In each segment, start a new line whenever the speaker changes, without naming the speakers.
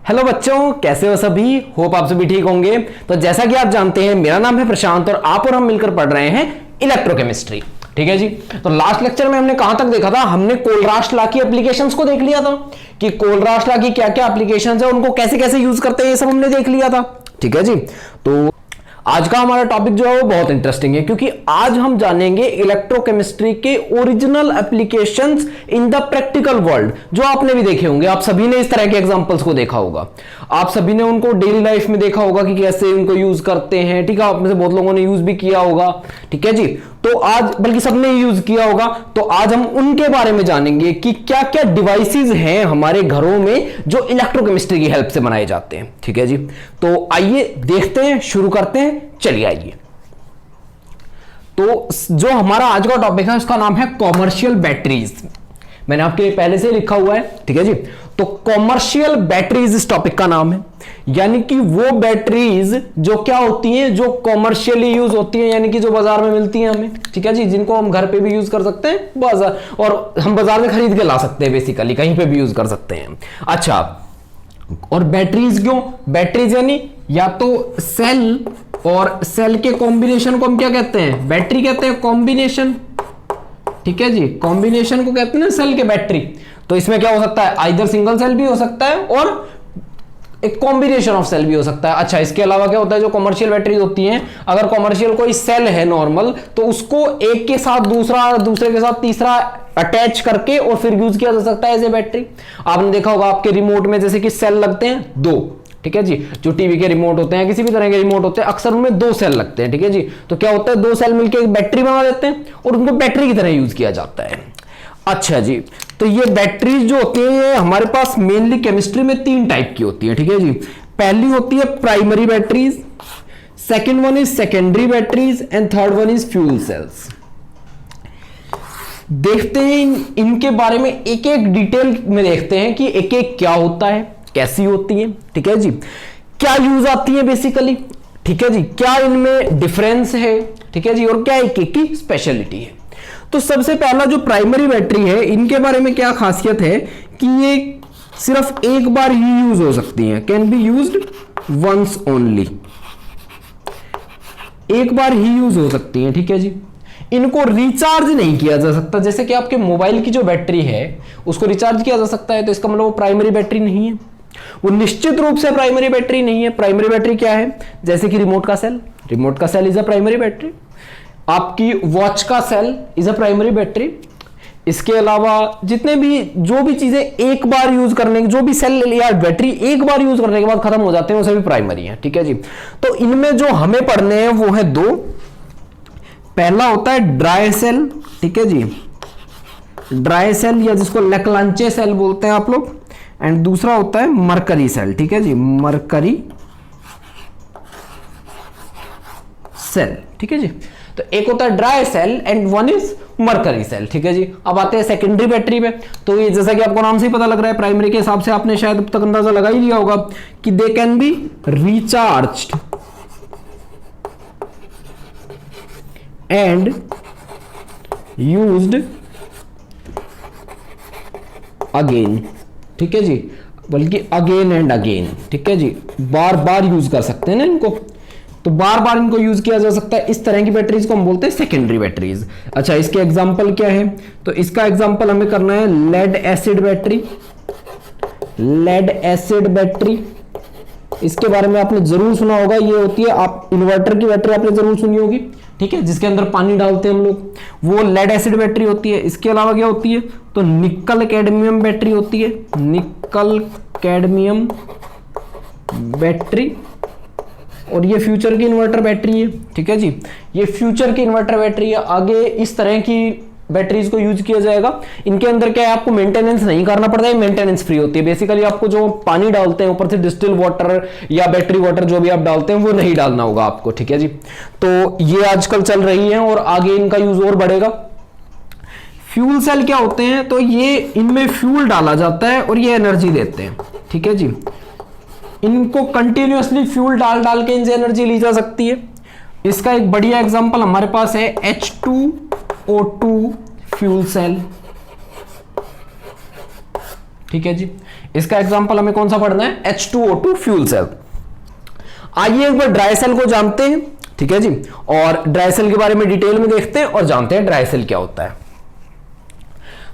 Hello बच्चों, कैसे हो सभी। होप आप सभी ठीक होंगे। तो जैसा कि आप जानते हैं, मेरा नाम है प्रशांत और आप और हम मिलकर पढ़ रहे हैं इलेक्ट्रोकेमिस्ट्री। ठीक है जी। तो लास्ट लेक्चर में हमने कहां तक देखा था? हमने कोलराश लॉ की एप्लीकेशंस को देख लिया था कि कोलराश लॉ की क्या क्या एप्लीकेशंस है, उनको कैसे कैसे यूज करते हैं, ये सब हमने देख लिया था। ठीक है जी। तो आज का हमारा टॉपिक जो है वो बहुत इंटरेस्टिंग है, क्योंकि आज हम जानेंगे इलेक्ट्रोकेमिस्ट्री के original applications in the practical world, जो आपने भी देखे होंगे। आप सभी ने इस तरह के एग्जांपल्स को देखा होगा, आप सभी ने उनको डेली लाइफ में देखा होगा कि कैसे उनको यूज करते हैं। ठीक है, आप में से बहुत लोगों ने यूज भी किया होगा। ठीक है जी। तो आज, बल्कि सबने यूज किया होगा, तो आज हम उनके बारे में जानेंगे कि क्या क्या डिवाइसेस हैं हमारे घरों में जो इलेक्ट्रोकेमिस्ट्री की हेल्प से बनाए जाते हैं। ठीक है जी। तो आइए देखते हैं, शुरू करते हैं। चलिए आइए। तो जो हमारा आज का टॉपिक है उसका नाम है कॉमर्शियल बैटरीज। मैंने आपके लिए पहले से लिखा हुआ है। ठीक है जी। तो कॉमर्शियल बैटरीज इस टॉपिक का नाम है, यानी कि वो बैटरीज जो क्या होती हैं, जो कॉमर्शियली यूज होती हैं, यानी कि जो बाजार में मिलती हैं हमें। ठीक है जी। जिनको हम घर पे भी यूज कर सकते हैं, बाजार, और हम बाजार में खरीद के ला सकते हैं, बेसिकली कहीं पे भी यूज कर सकते हैं। अच्छा, और बैटरीज क्यों? बैटरीज यानी या तो सेल, और सेल के कॉम्बिनेशन को हम क्या कहते हैं? बैटरी कहते हैं, कॉम्बिनेशन। ठीक है जी। कॉम्बिनेशन को कहते हैं ना सेल के बैटरी। तो इसमें क्या हो सकता है? आइदर सिंगल सेल भी हो सकता है और एक कॉम्बिनेशन ऑफ सेल भी हो सकता है। अच्छा, इसके अलावा क्या होता है, जो कमर्शियल बैटरीज होती हैं, अगर कमर्शियल कोई सेल है नॉर्मल, तो उसको एक के साथ दूसरा, दूसरे के साथ तीसरा अटैच करके और फिर यूज किया जा सकता है एज ए बैटरी। आपने देखा होगा आपके रिमोट में जैसे कि सेल लगते हैं दो। ठीक है जी। जो टीवी के रिमोट होते हैं, किसी भी तरह के रिमोट होते हैं, अक्सर उनमें दो सेल लगते हैं। ठीक है जी। तो क्या होता है, दो सेल मिलकर एक बैटरी बना देते हैं और उनको बैटरी की तरह यूज किया जाता है। अच्छा जी। तो ये बैटरीज जो होती है हमारे पास मेनली केमिस्ट्री में तीन टाइप की होती है। ठीक है जी। पहली होती है primary batteries, second one is secondary batteries, and third one is fuel cells. देखते हैं इनके बारे में एक एक डिटेल में, देखते हैं कि एक एक क्या होता है, कैसी होती है। ठीक है जी। क्या यूज आती है बेसिकली। ठीक है जी। क्या इनमें डिफरेंस है। ठीक है जी। और क्या एक एक की स्पेशलिटी है। तो सबसे पहला जो प्राइमरी बैटरी है, इनके बारे में क्या खासियत है कि ये सिर्फ एक बार ही यूज हो सकती है, can be used once only. एक बार ही यूज हो सकती है। ठीक है जी। इनको रिचार्ज नहीं किया जा सकता, जैसे कि आपके मोबाइल की जो बैटरी है उसको रिचार्ज किया जा सकता है, तो इसका मतलब वो प्राइमरी बैटरी नहीं है, वो निश्चित रूप से प्राइमरी बैटरी नहीं है। प्राइमरी बैटरी क्या है? जैसे कि रिमोट का सेल, रिमोट का cell is a primary battery. आपकी वॉच का cell is a primary battery. इसके अलावा जितने भी, जो भी चीजें एक बार यूज करने, जो भी सेल या बैटरी एक बार यूज करने के बाद खत्म हो जाते हैं, वो सभी प्राइमरी है। ठीक है जी। तो इनमें जो हमें पढ़ने हैं वो है दो। पहला होता है ड्राई सेल। ठीक है जी। ड्राई सेल या जिसको लेक्लांचे सेल बोलते हैं आप लोग, एंड दूसरा होता है मरकरी सेल। ठीक है जी। Mercury cell. ठीक है जी। तो एक होता है dry cell and one is mercury cell. ठीक है जी। अब आते हैं सेकेंडरी बैटरी पे। तो ये जैसा कि आपको नाम से ही पता लग रहा है, प्राइमरी के हिसाब से आपने शायद अब तक अंदाजा लगा ही लिया होगा कि they can be recharged and used again. ठीक है जी। बल्कि अगेन एंड अगेन। ठीक है जी। बार बार यूज कर सकते हैं ना इनको, तो बार बार इनको यूज किया जा सकता है। इस तरह की बैटरीज को हम बोलते हैं सेकेंडरी बैटरीज। अच्छा, इसके एग्जांपल क्या है? तो इसका एग्जांपल हमें करना है lead acid battery. Lead acid battery, इसके बारे में आपने जरूर सुना होगा। ये होती है, आप इन्वर्टर की बैटरी आपने जरूर सुनी होगी। ठीक है, जिसके अंदर पानी डालते हैं हम लोग, वो लेड एसिड बैटरी होती है। इसके अलावा क्या होती है? तो निकल कैडमियम बैटरी होती है। निकल कैडमियम बैटरी, और ये फ्यूचर की इन्वर्टर बैटरी है। ठीक है जी। ये फ्यूचर की इन्वर्टर बैटरी है। आगे इस तरह की बैटरीज को यूज किया जाएगा। इनके अंदर क्या है, आपको मेंटेनेंस नहीं करना पड़ता है, मेंटेनेंस फ्री होती है। बेसिकली आपको जो पानी डालते हैं ऊपर से डिस्टिल वाटर या बैटरी वाटर जो भी आप डालते हैं वो नहीं डालना होगा आपको। ठीक है जी। तो ये आजकल चल रही है और आगे इनका यूज और बढ़ेगा। फ्यूल सेल क्या होते हैं? तो ये, इनमें फ्यूल डाला जाता है और ये एनर्जी देते हैं। ठीक है जी। इनको कंटिन्यूअसली फ्यूल डाल डाल के इनसे एनर्जी ली जा सकती है। इसका एक बढ़िया एग्जांपल हमारे पास है H2O2 फ्यूल सेल। ठीक है जी। इसका एग्जांपल हमें कौन सा पढ़ना है, H2O2 फ्यूल सेल। आइए एक बार ड्राई सेल को जानते हैं, ठीक है जी, और ड्राई सेल के बारे में डिटेल में देखते हैं और जानते हैं ड्राई सेल क्या होता है।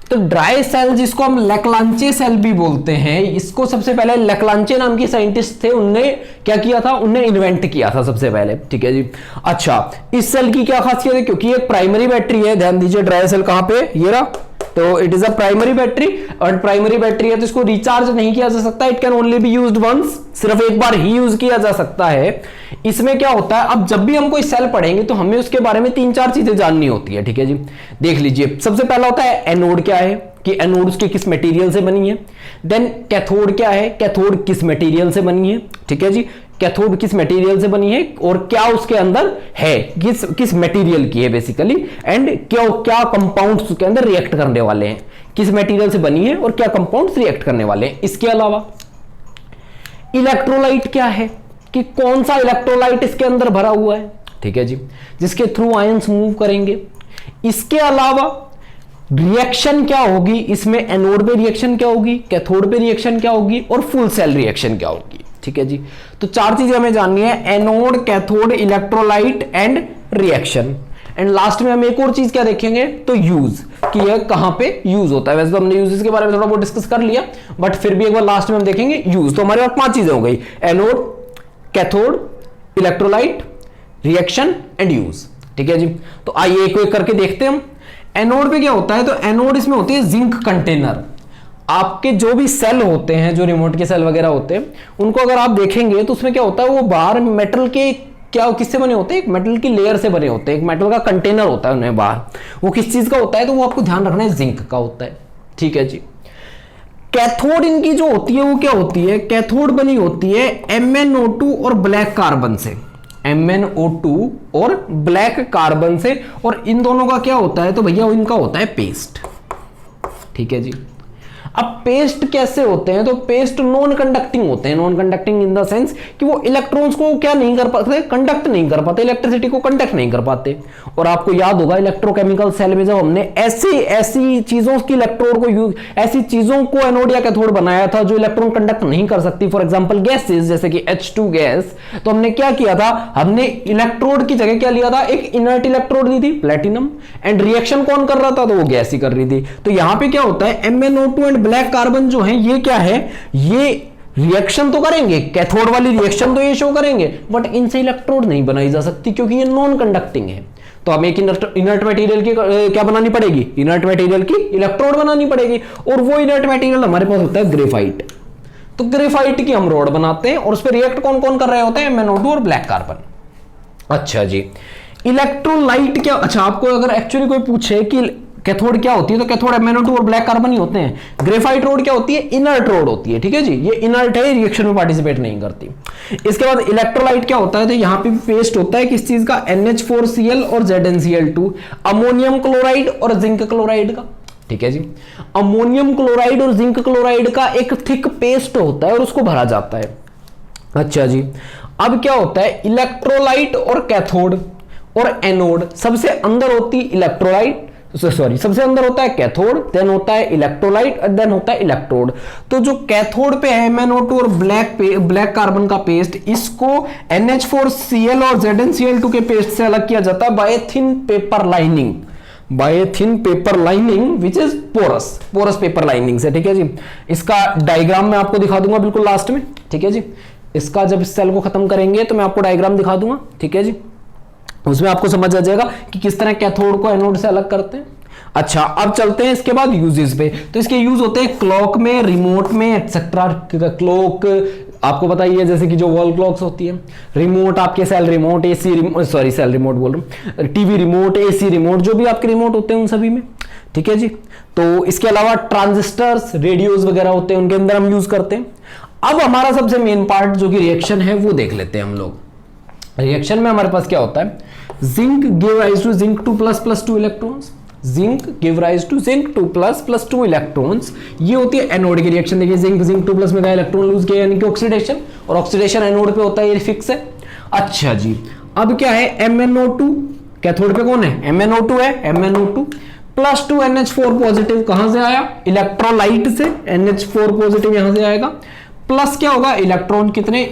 तो ड्राई सेल, जिसको हम लेक्लांचे सेल भी बोलते हैं, इसको सबसे पहले लेक्लांचे नाम के साइंटिस्ट थे, उनने क्या किया था, उनने इन्वेंट किया था सबसे पहले, ठीक है जी। अच्छा, इस सेल की क्या खासियत है, क्योंकि एक प्राइमरी बैटरी है, ध्यान दीजिए ड्राई सेल कहां पे, ये रहा, तो it is a primary battery, और प्राइमरी बैटरी है तो इसको रिचार्ज नहीं किया जा सकता, it can only be used once, सिर्फ एक बार ही यूज किया जा सकता है। इसमें क्या होता है, अब जब भी हम कोई सेल पढ़ेंगे तो हमें उसके बारे में 3-4 चीजें जाननी होती है, ठीक है जी। देख लीजिए, सबसे पहला होता है एनोड क्या है, कि एनोड उसके किस मटेरियल से बनी है। देन कैथोड क्या है, कैथोड किस मटेरियल से बनी है, ठीक है जी, कैथोड किस मटेरियल से बनी है और क्या उसके अंदर है, किस मटेरियल की है बेसिकली, एंड क्या कंपाउंड्स उसके अंदर रिएक्ट करने वाले हैं, किस मटेरियल से बनी है और क्या कंपाउंड्स रिएक्ट करने वाले हैं। इसके अलावा इलेक्ट्रोलाइट क्या है, कि कौन सा इलेक्ट्रोलाइट इसके अंदर भरा हुआ है, ठीक है जी, जिसके थ्रू आयंस मूव करेंगे। इसके अलावा रिएक्शन क्या होगी, इसमें एनोड पे रिएक्शन क्या होगी, कैथोड पे रिएक्शन क्या होगी और फुल सेल रिएक्शन क्या होगी, ठीक है जी। तो 4 चीजें हमें जाननी है, anode, cathode, electrolyte and reaction. And last में हम एक और चीज क्या देखेंगे, तो यूज, कि यह कहां पे यूज होता है। वैसे तो हमने यूजेस के बारे में थोड़ा बहुत डिस्कस कर लिया, बट फिर भी एक बार लास्ट में हम देखेंगे यूज। तो हमारे पास 5 चीजें हो गई, anode, cathode, electrolyte, reaction and use, ठीक है जी। तो आइए एक एक करके देखते हैं हम। एनोड पे क्या होता है, तो एनोड इसमें होती है जिंक कंटेनर। आपके जो भी सेल होते हैं, जो रिमोट के सेल वगैरह होते हैं, उनको अगर आप देखेंगे तो उसमें क्या होता है, वो बाहर मेटल के क्या किससे बने होते हैं, एक मेटल की लेयर से बने होते हैं, एक मेटल का कंटेनर होता है उन्हें बाहर, वो किस चीज का होता है, तो वो आपको ध्यान रखना है, जिंक का होता है, ठीक है जी। कैथोड इनकी जो होती है वो क्या होती है, कैथोड बनी होती है MnO2 और ब्लैक कार्बन से, MnO2 और ब्लैक कार्बन से, और इन दोनों का क्या होता है, तो भैया इनका होता है पेस्ट, ठीक है जी। अब पेस्ट कैसे होते हैं, तो पेस्ट नॉन कंडक्टिंग होते हैं, non conducting in the sense कि वो इलेक्ट्रॉन्स को क्या नहीं कर पाते, कंडक्ट नहीं कर पाते, इलेक्ट्रिसिटी को कंडक्ट नहीं कर पाते। और आपको याद होगा इलेक्ट्रोकेमिकल सेल में जब हमने ऐसी चीजों की इलेक्ट्रोड को यूज, ऐसी चीजों को एनोड या कैथोड बनाया था जो इलेक्ट्रॉन कंडक्ट नहीं कर सकती, फॉर एग्जाम्पल गैसेज जैसे कि H2 गैस, तो हमने क्या किया था, हमने इलेक्ट्रोड की जगह क्या लिया था, एक इनर्ट इलेक्ट्रोड दी थी, प्लेटिनम, एंड रिएक्शन कौन कर रहा था, तो वो गैस ही कर रही थी। तो यहां पे क्या होता है, MnO2 एंड ब्लैक कार्बन जो है, ये क्या है, ये रिएक्शन तो करेंगे, कैथोड वाली रिएक्शन तो ये शो करेंगे, बट इनसे इलेक्ट्रोड नहीं बनाई जा सकती क्योंकि ये नॉन कंडक्टिंग है। तो हमें एक इनर्ट मटेरियल की क्या बनानी पड़ेगी, इनर्ट मटेरियल की इलेक्ट्रोड बनानी पड़ेगी, और वो इनर्ट मटेरियल हमारे पास होता है ग्रेफाइट। तो ग्रेफाइट की हम रोड बनाते हैं और उस पर रिएक्ट कौन कौन कर रहे होते हैं, MnO2 और ब्लैक कार्बन। अच्छा जी, इलेक्ट्रोलाइट क्या, अच्छा आपको अगर एक्चुअली कोई पूछे कि कैथोड क्या होती है, तो कैथोड MnO2 और ब्लैक कार्बन ही होते हैं। ग्रेफाइट रोड क्या होती है, इनर्ट रोड होती है, ठीक है जी, ये इनर्ट है, रिएक्शन में पार्टिसिपेट नहीं करती। इसके बाद इलेक्ट्रोलाइट क्या होता है, तो यहां पे पेस्ट होता है किस चीज का, NH4Cl और ZnCl2, अमोनियम क्लोराइड और जिंक क्लोराइड का, ठीक है जी। अमोनियम क्लोराइड और जिंक क्लोराइड का एक थिक पेस्ट होता है और उसको भरा जाता है। अच्छा जी, अब क्या होता है, इलेक्ट्रोलाइट और कैथोड और एनोड, सबसे अंदर होती इलेक्ट्रोलाइट, सॉरी सबसे अंदर होता है कैथोड, देन होता है इलेक्ट्रोलाइट और देन होता है इलेक्ट्रोड। तो जो कैथोड पे है MnO2 और ब्लैक कार्बन का पेस्ट, इसको NH4Cl और ZnCl2 के पेस्ट से अलग किया जाता है by thin paper lining, by thin paper lining which is porous paper lining से, ठीक है जी। इसका डायग्राम मैं आपको दिखा दूंगा बिल्कुल लास्ट में, ठीक है जी। इसका जब इस सेल को खत्म करेंगे तो मैं आपको डायग्राम दिखा दूंगा, ठीक है जी, उसमें आपको समझ आ जाएगा कि किस तरह कैथोड को एनोड से अलग करते हैं। अच्छा, अब चलते हैं इसके बाद यूजेस पे। तो इसके यूज होते हैं क्लॉक में, रिमोट में, एक्सेट्रा। क्लॉक आपको बताइए जैसे कि जो वॉल क्लॉक्स होती है, रिमोट आपके सेल रिमोट, सेल रिमोट बोल रहा हूं, टीवी रिमोट, AC रिमोट, जो भी आपके रिमोट होते हैं उन सभी में, ठीक है जी। तो इसके अलावा ट्रांजिस्टर्स, रेडियोस वगैरह होते हैं, उनके अंदर हम यूज करते हैं। अब हमारा सबसे मेन पार्ट जो कि रिएक्शन है वो देख लेते हैं हम लोग। रिएक्शन में हमारे पास क्या होता है, zinc give rise to zinc 2 + 2 electrons, zinc give rise to zinc 2 + 2 electrons. ये होती है एनोड की रिएक्शन। देखिए जिंक 2+ में का इलेक्ट्रॉन लूज किया यानी कि ऑक्सीडेशन, और ऑक्सीडेशन एनोड पे होता है, ये फिक्स है। अच्छा जी, अब क्या है MnO2, कैथोड पे कौन है, MnO2 है, MnO2 +2NH4 पॉजिटिव कहां से आया, इलेक्ट्रोलाइट से, NH4 पॉजिटिव यहां से आएगा, प्लस क्या होगा, इलेक्ट्रॉन कितने,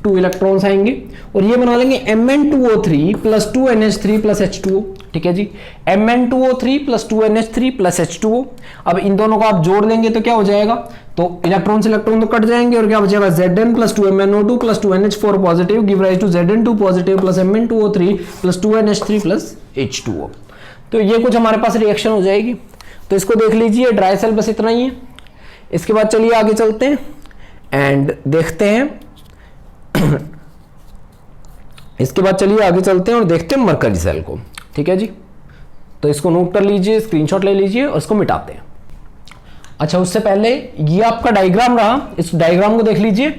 2 इलेक्ट्रॉन्स आएंगे, और ये बना लेंगे Mn2O3 + 2NH3 + H2O, ठीक है जी, Mn2O3 + 2NH3 + H2O। अब इन दोनों को आप जोड़ लेंगे तो क्या हो जाएगा, तो इलेक्ट्रॉन से इलेक्ट्रॉन तो कट जाएंगे और क्या बचेगा, Zn + 2MnO2 + 2NH4 positive give rise to Zn2 positive + Mn2O3 + 2NH3 + H2O। तो ये कुछ हमारे पास रिएक्शन हो जाएगी, तो इसको देख लीजिए, ड्राई सेल बस इतना ही है। इसके बाद चलिए आगे चलते हैं एंड देखते हैं इसके बाद चलिए आगे चलते हैं और देखते हैं मरकरी सेल को, ठीक है जी। तो इसको नोट कर लीजिए, स्क्रीनशॉट ले लीजिए और इसको मिटाते हैं। अच्छा, उससे पहले ये आपका डायग्राम रहा, इस डायग्राम को देख लीजिए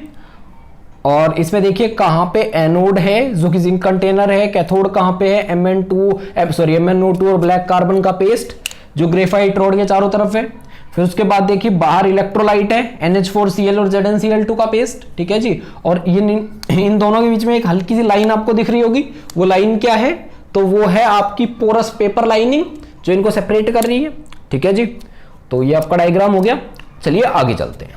और इसमें देखिए कहां पे एनोड है जो कि जिंक कंटेनर है, कैथोड कहां पे है, MnO2 और ब्लैक कार्बन का पेस्ट जो ग्रेफाइट रॉड के चारों तरफ है। फिर उसके बाद देखिए बाहर इलेक्ट्रोलाइट है, NH4Cl और ZnCl2 का पेस्ट, ठीक है जी। और ये इन दोनों के बीच में एक हल्की सी लाइन आपको दिख रही होगी, वो लाइन क्या है, तो वो है आपकी पोरस पेपर लाइनिंग जो इनको सेपरेट कर रही है, ठीक है जी। तो ये आपका डायग्राम हो गया। चलिए आगे चलते हैं।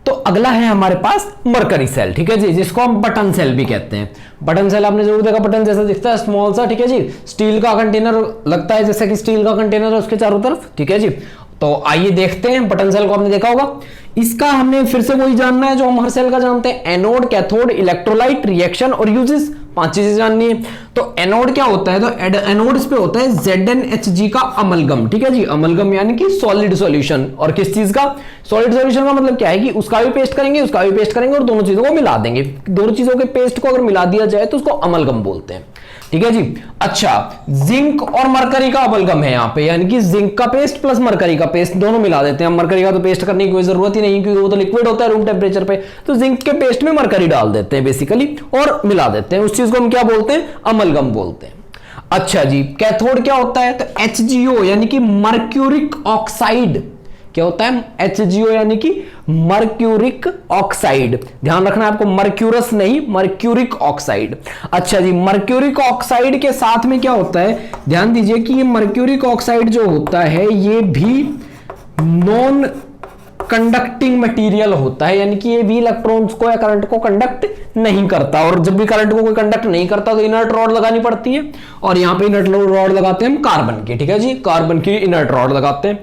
तो अगला है हमारे पास मरकरी सेल, ठीक है जी, जिसको हम बटन सेल भी कहते हैं। बटन सेल आपने जरूर देखा, बटन जैसा दिखता है, स्मॉल सा, ठीक है जी, स्टील का कंटेनर लगता है, जैसे कि स्टील का कंटेनर है उसके चारों तरफ, ठीक है जी। तो आइए देखते हैं, बटन सेल को आपने देखा होगा। इसका हमने फिर से वही जानना है जो हम हर सेल का जानते हैं, एनोड, कैथोड, इलेक्ट्रोलाइट, रिएक्शन और यूजेस, 5 चीजें जाननी है। तो एनोड क्या होता है, तो एनोड पे होता है ZnHg का अमलगम, ठीक है जी, अमलगम यानी कि सॉलिड सॉल्यूशन। और किस चीज का, सॉलिड सॉल्यूशन का मतलब क्या है कि उसका भी पेस्ट करेंगे, उसका भी पेस्ट करेंगे और दोनों चीजों को मिला देंगे। दोनों चीजों के पेस्ट को अगर मिला दिया जाए तो उसको अमलगम बोलते हैं, ठीक है जी। अच्छा, जिंक और मरकरी का अमलगम है यहाँ पे, यानी कि जिंक का पेस्ट प्लस मरकरी का पेस्ट दोनों मिला देते हैं। मरकरी का तो पेस्ट करने की कोई जरूरत ही नहीं क्योंकि वो तो लिक्विड होता है रूम टेम्परेचर पे, तो जिंक के पेस्ट में मरकरी डाल देते हैं बेसिकली और मिला देते हैं। उस चीज को हम क्या बोलते हैं, अमलगम बोलते हैं। अच्छा जी, कैथोड क्या होता है, तो HgO यानी कि मर्क्यूरिक ऑक्साइड, क्या होता है, HgO यानी कि मर्क्यूरिक ऑक्साइड, ध्यान रखना आपको, मर्क्यूरस नहीं, मर्क्यूरिक ऑक्साइड। अच्छा जी, मर्क्यूरिक ऑक्साइड के साथ में क्या होता है, ध्यान दीजिए कि ये मर्क्यूरिक ऑक्साइड जो होता है ये भी नॉन कंडक्टिंग मटेरियल होता है, यानी कि ये भी इलेक्ट्रॉन्स को या करंट को कंडक्ट नहीं करता। और जब भी करंट को कोई कंडक्ट नहीं करता तो इनर्ट रॉड लगानी पड़ती है, और यहां पे इनर्ट रॉड लगाते हैं हम कार्बन की, ठीक है जी, कार्बन की इनर्ट रॉड लगाते हैं।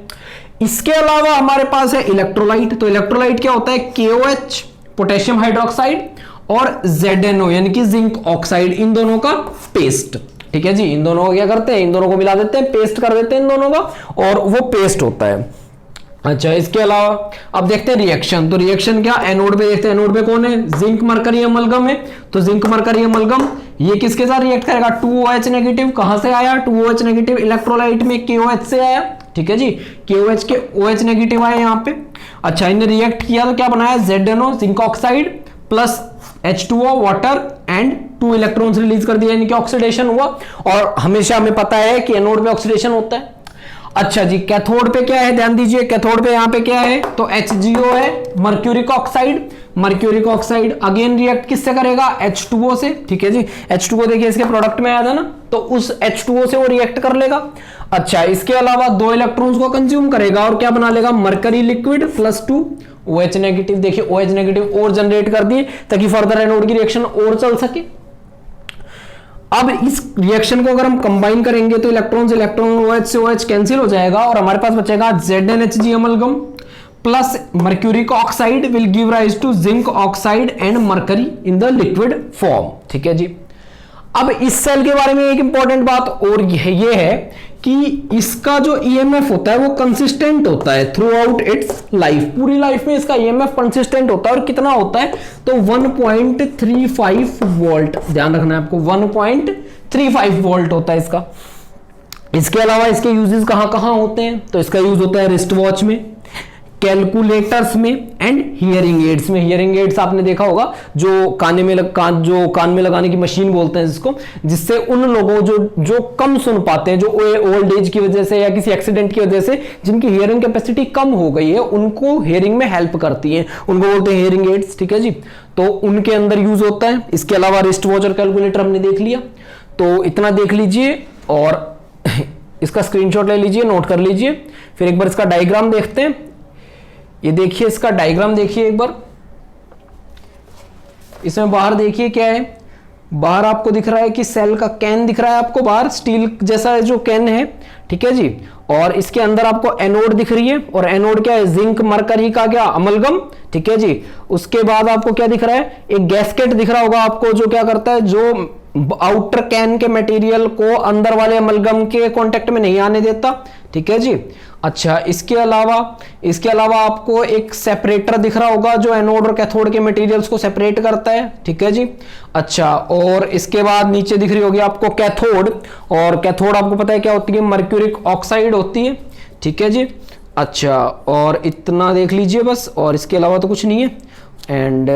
इसके अलावा हमारे पास है इलेक्ट्रोलाइट, तो इलेक्ट्रोलाइट क्या होता है, KOH पोटेशियम हाइड्रोक्साइड और ZnO यानी कि जिंक ऑक्साइड, इन दोनों का पेस्ट, ठीक है जी। इन दोनों को क्या करते हैं, इन दोनों को मिला देते हैं, पेस्ट कर देते हैं इन दोनों का और वो पेस्ट होता है। अच्छा, इसके अलावा अब देखते हैं रिएक्शन। तो रिएक्शन क्या, एनोड पे देखते हैं, एनोड पे कौन है, जिंक मरकरी अमलगम है, तो जिंक मरकरी अमलगम ये किसके साथ रिएक्ट करेगा, 2OH नेगेटिव, कहां से आया, 2OH नेगेटिव इलेक्ट्रोलाइट में KOH से आया, ठीक है जी, KOH के OH नेगेटिव आए यहां पे। अच्छा, इन्हें रिएक्ट किया तो क्या बनाया, ZnO zinc oxide plus H2O water and 2 electrons release कर दिया, यानी कि ऑक्सीडेशन हुआ। और हमेशा हमें पता है कि एनोड पे ऑक्सीडेशन होता है। अच्छा जी, कैथोड पे क्या है, ध्यान दीजिए, कैथोड पे यहां पे क्या है, तो HgO है, mercuric oxide, mercuric oxide again react किससे करेगा, H2O से, ठीक है जी। H2O देखिए इसके प्रोडक्ट में आया था ना, तो उस H2O से वो रिएक्ट कर लेगा। अच्छा, इसके अलावा 2 इलेक्ट्रॉन्स को कंज्यूम करेगा और क्या बना लेगा, mercury liquid plus 2 OH negative, देखिए OH नेगेटिव और जनरेट कर दिए ताकि फर्दर एनोड की रिएक्शन और चल सके। अब इस रिएक्शन को अगर हम कंबाइन करेंगे तो इलेक्ट्रॉन से इलेक्ट्रॉन, OH से OH कैंसिल हो जाएगा और हमारे पास बचेगा ZnHg amalgam plus mercuric oxide will give rise to zinc oxide and mercury in the liquid form, ठीक है जी। अब इस सेल के बारे में एक इंपॉर्टेंट बात और ये है कि इसका जो EMF होता है वो कंसिस्टेंट होता है थ्रू आउट इट्स लाइफ, पूरी लाइफ में इसका EMF कंसिस्टेंट होता है। और कितना होता है, तो 1.35 वोल्ट, ध्यान रखना है आपको, 1.35 वोल्ट होता है इसका। इसके अलावा इसके यूजेस कहां कहां होते हैं, तो इसका यूज होता है रिस्ट वॉच में, कैलकुलेटर्स में एंड हियरिंग एड्स में। हियरिंग एड्स आपने देखा होगा जो कान में लगाने की मशीन बोलते हैं जिसको, जिससे उन लोगों जो कम सुन पाते हैं, जो ओल्ड एज की वजह से या किसी एक्सीडेंट की वजह से जिनकी हियरिंग कैपेसिटी कम हो गई है, उनको हियरिंग में हेल्प करती है, उनको बोलते हैं हियरिंग एड्स, ठीक है जी। तो उनके अंदर यूज होता है। इसके अलावा रिस्ट वॉच और कैलकुलेटर हमने देख लिया, तो इतना देख लीजिए। और इसका स्क्रीनशॉट ले लीजिए, नोट कर लीजिए। फिर एक बार इसका डायग्राम देखते हैं। ये देखिए इसका डायग्राम देखिए एक बार। इसमें बाहर देखिए क्या है, बाहर आपको दिख रहा है कि सेल का कैन दिख रहा है आपको बाहर, स्टील जैसा जो कैन है, ठीक है जी। और इसके अंदर आपको एनोड दिख रही है, और एनोड क्या है, जिंक मरकरी का क्या अमलगम, ठीक है जी। उसके बाद आपको क्या दिख रहा है, एक गैस्केट दिख रहा होगा आपको, जो क्या करता है, जो आउटर कैन के मटेरियल को अंदर वाले अमलगम के कांटेक्ट में नहीं आने देता, ठीक है जी। अच्छा, इसके अलावा आपको एक सेपरेटर दिख रहा होगा जो एनोड और कैथोड के मटेरियल्स को सेपरेट करता है, ठीक है जी। अच्छा, और इसके बाद नीचे दिख रही होगी आपको कैथोड, और कैथोड आपको पता है क्या होती है, मर्क्यूरिक ऑक्साइड होती है, ठीक है जी। अच्छा, और इतना देख लीजिए बस, और इसके अलावा तो कुछ नहीं है, एंड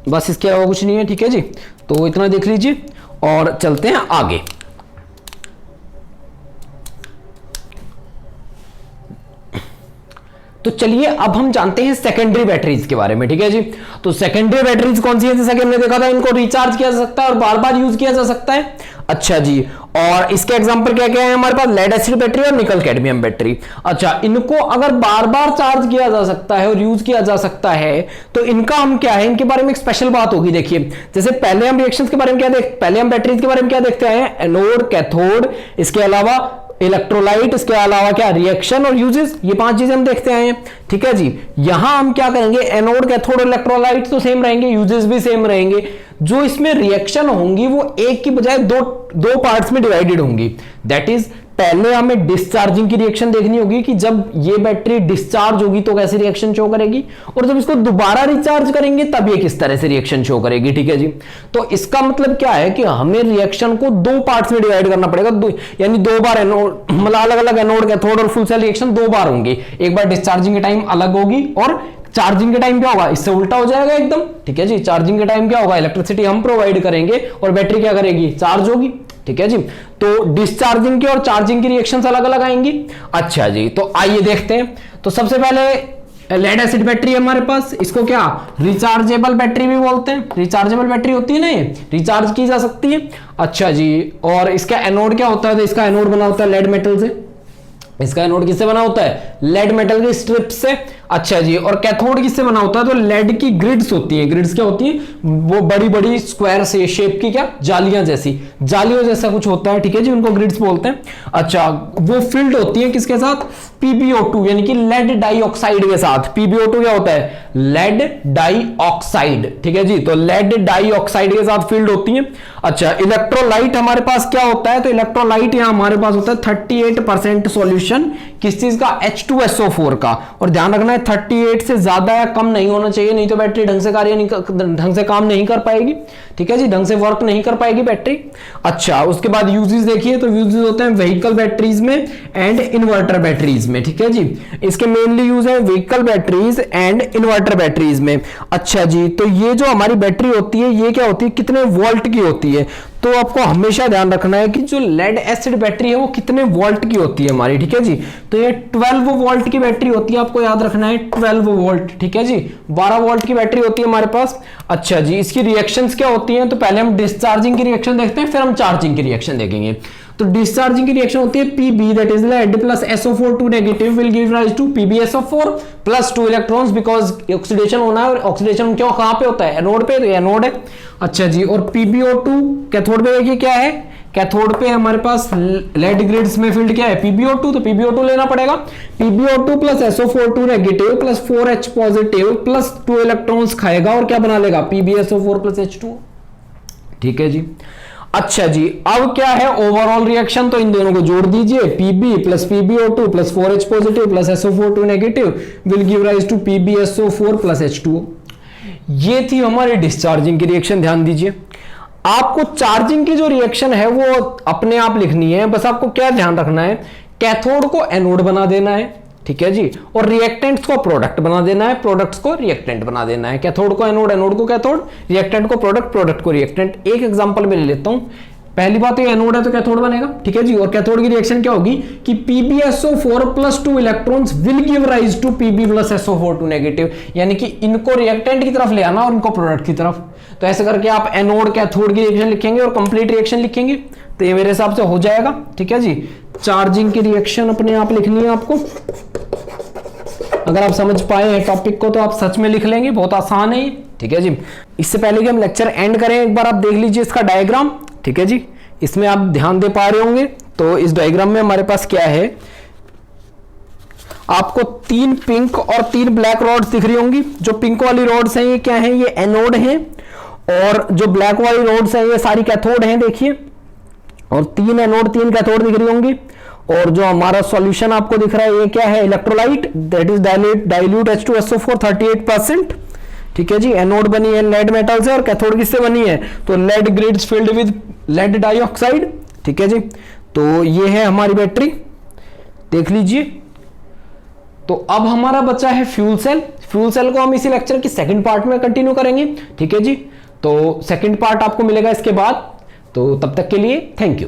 बस इसके अलावा कुछ नहीं है, ठीक है जी। तो इतना देख लीजिए और चलते हैं आगे। तो चलिए अब हम जानते हैं सेकेंडरी बैटरीज के बारे में, ठीक है जी। तो सेकेंडरी बैटरीज कौन सी है, जैसा कि हमने देखा था, इनको रिचार्ज किया जा सकता है और बार बार यूज किया जा सकता है। अच्छा जी, और इसके एग्जांपल क्या क्या है हमारे पास, लेड एसिड बैटरी और निकल कैडमियम बैटरी। अच्छा, इनको अगर बार बार चार्ज किया जा सकता है और यूज किया जा सकता है, तो इनका हम क्या है, इनके बारे में एक स्पेशल बात होगी। देखिए, जैसे पहले हम रिएक्शंस के बारे में पहले हम बैटरीज के बारे में क्या देखते हैं, एनोड, कैथोड, इसके अलावा इलेक्ट्रोलाइट, इसके अलावा क्या रिएक्शन और यूजेस, ये 5 चीजें हम देखते आए हैं, ठीक है जी। यहां हम क्या करेंगे, एनोड, कैथोड, इलेक्ट्रोलाइट तो सेम रहेंगे, यूजेस भी सेम रहेंगे। जो इसमें रिएक्शन होंगी वो एक की बजाय दो पार्ट्स में डिवाइडेड होंगी। दैट इज, पहले हमें डिस्चार्जिंग की रिएक्शन देखनी होगी कि जब ये बैटरी डिस्चार्ज होगी तो कैसे रिएक्शन शो करेगी, और जब इसको दोबारा रिचार्ज करेंगे तब ये किस तरह से रिएक्शन शो करेगी, ठीक है जी। तो इसका मतलब क्या है कि हमें रिएक्शन को 2 पार्ट्स में डिवाइड करना पड़ेगा, यानी 2 बार एनोड, मतलब अलग अलग एनोड, कैथोड और फुल सेल रिएक्शन 2 बार होंगी। एक बार डिस्चार्जिंग के टाइम अलग होगी, और चार्जिंग के टाइम क्या होगा, इससे उल्टा हो जाएगा एकदम, ठीक है जी। चार्जिंग के टाइम क्या होगा, इलेक्ट्रिसिटी हम प्रोवाइड करेंगे और बैटरी क्या करेगी, चार्ज होगी, ठीक है जी। तो डिस्चार्जिंग की और चार्जिंग की रिएक्शंस अलग अलग आएंगी। अच्छा जी, तो आइए देखते हैं। तो सबसे पहले लेड एसिड बैटरी है हमारे पास, इसको क्या रिचार्जेबल बैटरी भी बोलते हैं। रिचार्जेबल बैटरी होती है ना, ये रिचार्ज की जा सकती है। अच्छा जी, और इसका एनोड क्या होता है, तो इसका एनोड बना होता है लेड मेटल से। इसका एनोड किससे बना होता है, लेड मेटल की स्ट्रिप से। अच्छा जी, और कैथोड किससे बना होता है, तो लेड की ग्रिड्स होती हैं। ग्रिड्स क्या होती हैं, वो बड़ी बड़ी स्क्वायर से शेप की क्या जालियां जैसी, जालियों जैसा कुछ होता है, ठीक है जी, उनको ग्रिड्स बोलते हैं। अच्छा, वो फिल्ड होती है किसके साथ, PbO2 यानी कि लेड डाइऑक्साइड के साथ। PbO2 क्या होता है, लेड डाइऑक्साइड, ठीक है जी। तो लेड डाइऑक्साइड के साथ फील्ड होती है। अच्छा, इलेक्ट्रोलाइट हमारे पास क्या होता है, तो इलेक्ट्रोलाइट यहां हमारे पास होता है 38% सॉल्यूशन, किस चीज का, H2SO4 का। और ध्यान रखना है 38 से ज्यादा या कम नहीं होना चाहिए, नहीं तो बैटरी ढंग से काम नहीं कर पाएगी, ठीक है जी, ढंग से वर्क नहीं कर पाएगी बैटरी। अच्छा, उसके बाद यूजेस देखिए, तो यूजेस होते हैं व्हीकल बैटरीज में एंड इन्वर्टर बैटरीज में, ठीक है जी। इसके मेनली यूज है vehicle batteries and inverter batteries में। अच्छा जी, तो ये जो हमारी बैटरी होती है, ये क्या होती है, कितने वोल्ट की होती है, तो आपको हमेशा ध्यान रखना है कि जो लेड एसिड बैटरी है वो कितने वोल्ट की होती है हमारी, ठीक है जी। तो ये 12 वोल्ट की बैटरी होती है, आपको याद रखना है 12 वोल्ट, ठीक है जी। 12 वोल्ट की बैटरी होती है हमारे पास। अच्छा जी, इसकी रिएक्शंस क्या होती हैं, तो पहले हम डिस्चार्जिंग की रिएक्शन देखते हैं, फिर हम चार्जिंग की रिएक्शन देखेंगे। तो डिस्चार्जिंग की रिएक्शन होती है Pb, that is lead plus SO4 negative will give rise to PbSO4 plus 2 electrons, because oxidation होना है, और ऑक्सीडेशन क्यों कहां पे होता है, एनोड पे, तो एनोड है। अच्छा जी, और PbO2 कैथोड पे देखिए क्या है, कैथोड पे हमारे पास लेड ग्रिड्स में फील्ड क्या है, PbO2, तो PbO2 लेना पड़ेगा। PbO2 plus SO4 negative plus 4H positive plus 2 electrons खाएगा और क्या बना लेगा, PbSO4 प्लस H2, ठीक है जी। अच्छा जी, अब क्या है ओवरऑल रिएक्शन, तो इन दोनों को जोड़ दीजिए, Pb plus PbO2 plus 4H positive plus SO4 negative will give rise to PbSO4 plus H2। ये थी हमारी डिस्चार्जिंग की रिएक्शन। ध्यान दीजिए, आपको चार्जिंग की जो रिएक्शन है वो अपने आप लिखनी है, बस आपको क्या ध्यान रखना है, कैथोड को एनोड बना देना है, ठीक है जी, और रिएक्टेंट्स को प्रोडक्ट बना देना है, प्रोडक्ट्स को रिएक्टेंट बना देना है। कैथोड को एनोड, एनोड को कैथोड, रिएक्टेंट को प्रोडक्ट, प्रोडक्ट को रिएक्टेंट। एक एग्जांपल में ले लेता हूं। पहली बात, ये एनोड है तो कैथोड बनेगा, ठीक है जी। और कैथोड की रिएक्शन क्या होगी कि PbSO4 plus 2 electrons will give rise to Pb plus SO4 negative, यानी कि इनको रिएक्टेंट की तरफ ले आना और इनको प्रोडक्ट की तरफ। तो ऐसे करके आप एनोड कैथोड की रिएक्शन लिखेंगे और कंप्लीट रिएक्शन लिखेंगे, तो ये मेरे हिसाब से हो जाएगा। ठीक है जी, चार्जिंग की रिएक्शन अपने आप लिखनी है आपको। अगर आप समझ पाए हैं टॉपिक को तो आप सच में लिख लेंगे, बहुत आसान है ये। ठीक है जी, इससे पहले कि हम लेक्चर एंड करें एक बार आप देख लीजिए इसका डायग्राम। ठीक है जी, इसमें आप ध्यान दे पा रहे होंगे। तो इस डायग्राम में हमारे पास क्या है, आपको 3 पिंक और 3 ब्लैक रॉड्स दिख रही होंगी। जो पिंक वाली रॉड्स हैं ये क्या है, ये एनोड हैं, और जो ब्लैक वाली रॉड्स हैं ये सारी कैथोड हैं, देखिए। और 3 एनोड 3 कैथोड दिख रही होंगी। और जो हमारा सॉल्यूशन आपको दिख रहा है ये क्या है, electrolyte, that is dilute H2SO4 38%। ठीक है जी, एनोड बनी है लेड मेटल से और कैथोड किससे बनी है, तो lead grids filled with lead dioxide. ठीक है जी, तो ये है हमारी बैटरी, देख लीजिए। तो अब हमारा बचा है फ्यूल सेल। फ्यूल सेल को हम इसी लेक्चर की सेकंड पार्ट में कंटिन्यू करेंगे। ठीक है जी, तो सेकंड पार्ट आपको मिलेगा इसके बाद। तो तब तक के लिए थैंक यू।